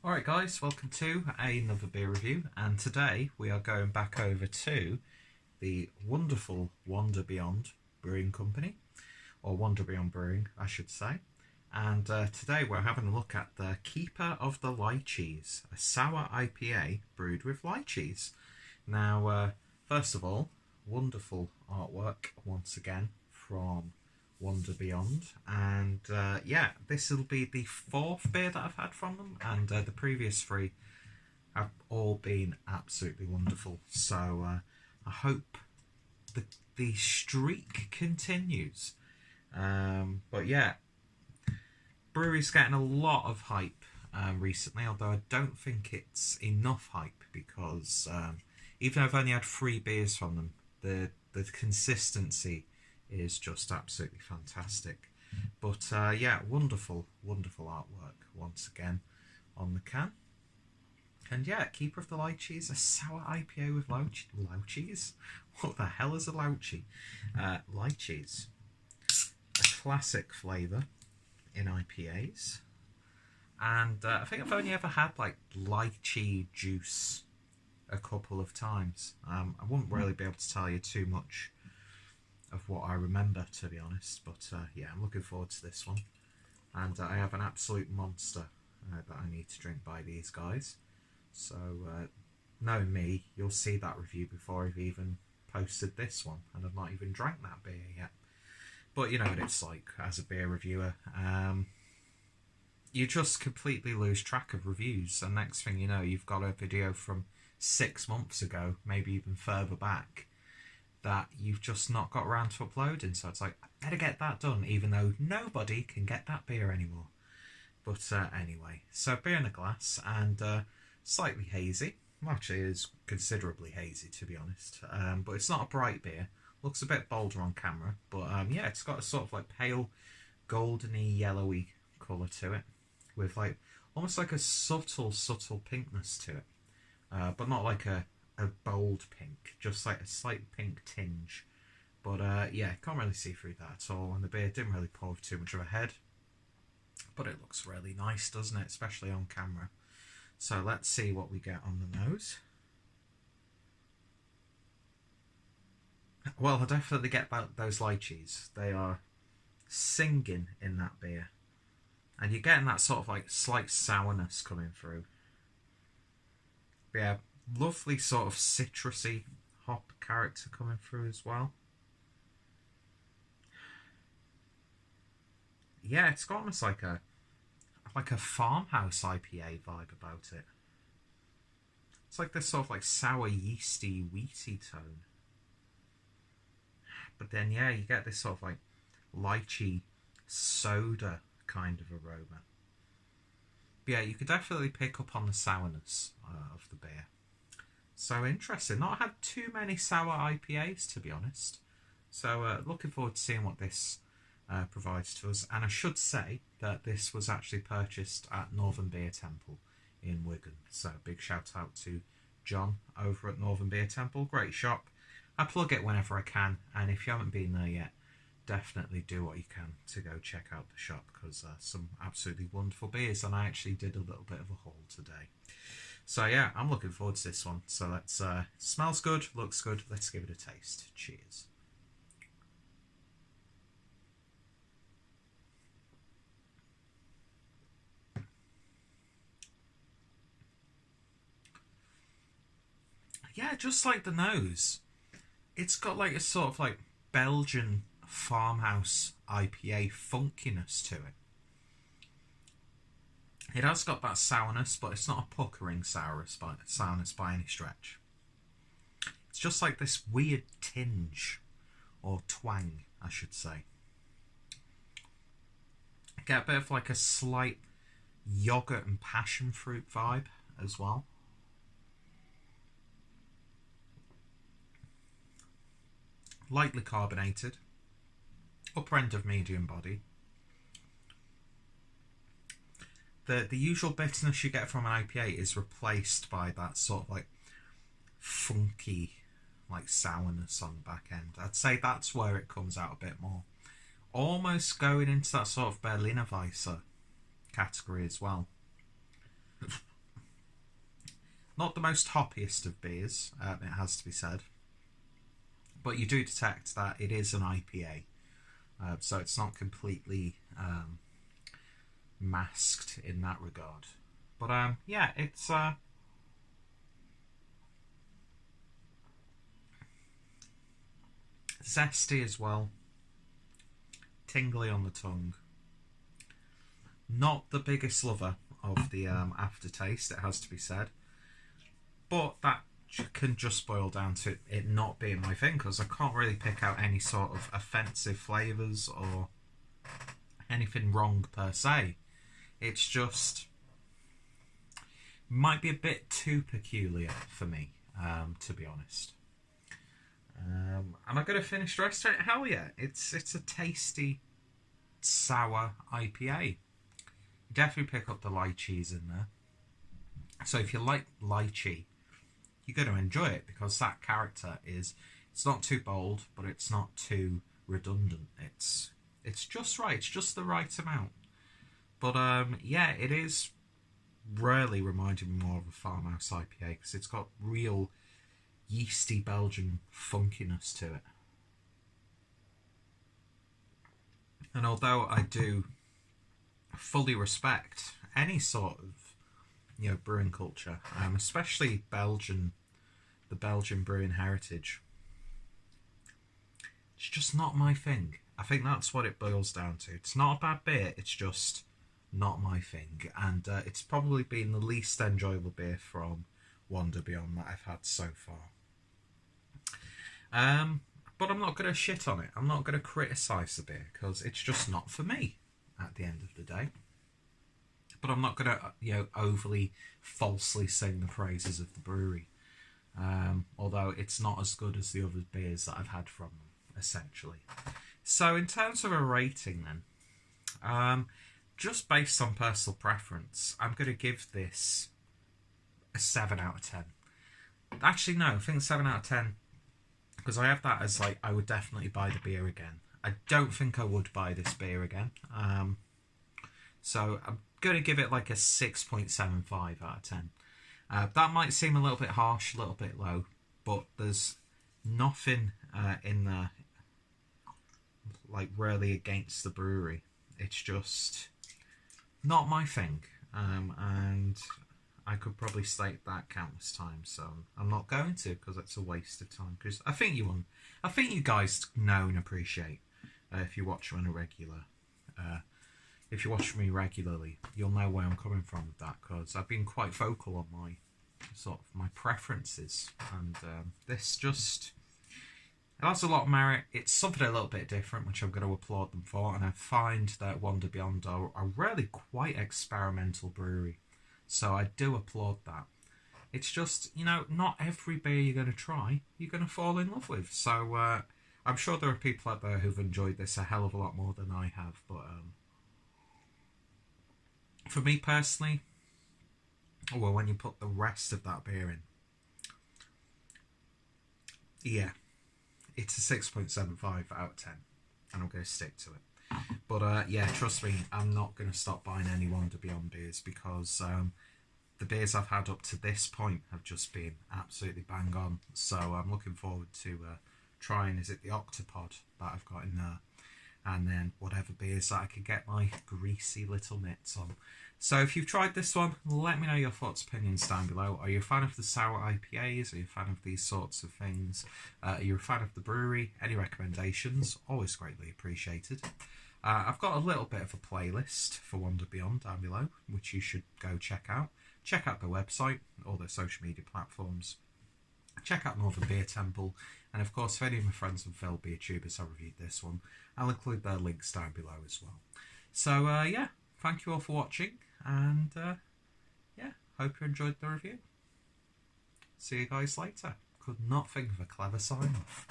Alright guys, welcome to another beer review, and today we are going back over to the wonderful Wander Beyond Brewing Company, or Wander Beyond Brewing I should say, and today we're having a look at the Keeper of the Lychees, a sour IPA brewed with lychees. Now first of all, wonderful artwork once again from Wander Beyond, and yeah, this will be the fourth beer that I've had from them, and the previous three have all been absolutely wonderful. So I hope the streak continues. But yeah, brewery's getting a lot of hype recently, although I don't think it's enough hype because even though I've only had 3 beers from them, the consistency is just absolutely fantastic. But yeah, wonderful artwork once again on the can. And yeah, Keeper of the Lychees, a sour IPA with lychees? What the hell is a lychee? Lychees. A classic flavour in IPAs. And I think I've only ever had like lychee juice a couple of times. I wouldn't really be able to tell you too much of what I remember, to be honest, but yeah, I'm looking forward to this one, and I have an absolute monster that I need to drink by these guys, so knowing me, you'll see that review before I've even posted this one, and I've not even drank that beer yet. But you know what it's like as a beer reviewer, you just completely lose track of reviews, and next thing you know, you've got a video from 6 months ago, maybe even further back, that you've just not got around to uploading. So it's like, I better get that done, even though nobody can get that beer anymore. But anyway, so beer in a glass, and slightly hazy. Well, actually, it is considerably hazy, to be honest. But it's not a bright beer. Looks a bit bolder on camera. But yeah, it's got a sort of like pale, goldeny, yellowy colour to it, with like almost like a subtle pinkness to it. But not like a bold pink, just like a slight pink tinge. But yeah, can't really see through that at all, and the beer didn't really pour too much of a head. But it looks really nice, doesn't it? Especially on camera. So let's see what we get on the nose. Well, I definitely get those lychees. They are singing in that beer. And you're getting that sort of like slight sourness coming through. But yeah, lovely sort of citrusy hop character coming through as well. Yeah, it's got almost like a farmhouse IPA vibe about it. It's like this sort of like sour, yeasty, wheaty tone. But then yeah, you get this sort of like lychee soda kind of aroma. But yeah, you could definitely pick up on the sourness of the beer. So interesting. Not had too many sour IPAs, to be honest. So looking forward to seeing what this provides to us. And I should say that this was actually purchased at Northern Beer Temple in Wigan. So big shout out to John over at Northern Beer Temple. Great shop. I plug it whenever I can. And if you haven't been there yet, definitely do what you can to go check out the shop, because some absolutely wonderful beers. And I actually did a little bit of a haul today. So yeah, I'm looking forward to this one. So let's, smells good, looks good, let's give it a taste. Cheers. Yeah, just like the nose. It's got like a sort of like Belgian farmhouse IPA funkiness to it. It has got that sourness, but it's not a puckering sourness by any stretch. It's just like this weird tinge, or twang, I should say. I get a bit of like a slight yogurt and passion fruit vibe as well. Lightly carbonated, upper end of medium body. The usual bitterness you get from an IPA is replaced by that sort of like funky like sourness on the back end. I'd say that's where it comes out a bit more. Almost going into that sort of Berliner Weisse category as well. Not the most hoppiest of beers, it has to be said. But you do detect that it is an IPA. So it's not completely masked in that regard. But yeah, it's zesty as well. Tingly on the tongue. Not the biggest lover of the aftertaste, it has to be said. But that can just boil down to it not being my thing, because I can't really pick out any sort of offensive flavours or anything wrong per se. It's just might be a bit too peculiar for me, to be honest. Am I going to finish the rest of it? Hell yeah. It's a tasty, sour IPA. Definitely pick up the lychees in there. So if you like lychee, you're going to enjoy it, because that character it's not too bold, but it's not too redundant. It's just right. It's just the right amount. But yeah, it is really reminding me more of a farmhouse IPA, because it's got real yeasty Belgian funkiness to it. And although I do fully respect any sort of brewing culture, especially the Belgian brewing heritage, it's just not my thing. I think that's what it boils down to. It's not a bad beer, it's just not my thing. And it's probably been the least enjoyable beer from Wander Beyond that I've had so far. But I'm not going to shit on it. I'm not going to criticise the beer, because it's just not for me at the end of the day. But I'm not going to, overly falsely sing the praises of the brewery. Although it's not as good as the other beers that I've had from them, essentially. So in terms of a rating then, just based on personal preference, I'm going to give this a 7 out of 10. Actually, no, I think 7 out of 10, because I have that as, like, I would definitely buy the beer again. I don't think I would buy this beer again. So I'm going to give it like a 6.75 out of 10. That might seem a little bit harsh, a little bit low, but there's nothing in there like really against the brewery. It's just not my thing, and I could probably state that countless times, so I'm not going to, because it's a waste of time. Because I think you guys know and appreciate, if you watch me on a regular, if you watch me regularly, you'll know where I'm coming from with that, because I've been quite vocal on my preferences, and this just, it has a lot of merit. It's something a little bit different, which I'm going to applaud them for, and I find that Wander Beyond are a really quite experimental brewery, so I do applaud that. It's just, not every beer you're going to try, you're going to fall in love with, so I'm sure there are people out there who've enjoyed this a hell of a lot more than I have, but for me personally, well, when you put the rest of that beer in, yeah, it's a 6.75 out of 10, and I'm going to stick to it. But yeah, trust me, I'm not going to stop buying any Wander Beyond beers, because the beers I've had up to this point have just been absolutely bang on. So I'm looking forward to trying, is it the Octopod that I've got in there, and then whatever beers that I can get my greasy little mitts on. So if you've tried this one, let me know your thoughts, opinions down below. Are you a fan of the sour IPAs? Are you a fan of these sorts of things? Are you a fan of the brewery? Any recommendations? Always greatly appreciated. I've got a little bit of a playlist for Wander Beyond down below, which you should go check out. Check out their website, all their social media platforms. Check out Northern Beer Temple. And of course, if any of my friends and fellow beer tubers have reviewed this one, I'll include their links down below as well. So yeah, thank you all for watching. And yeah, hope you enjoyed the review. See you guys later. Could not think of a clever sign off.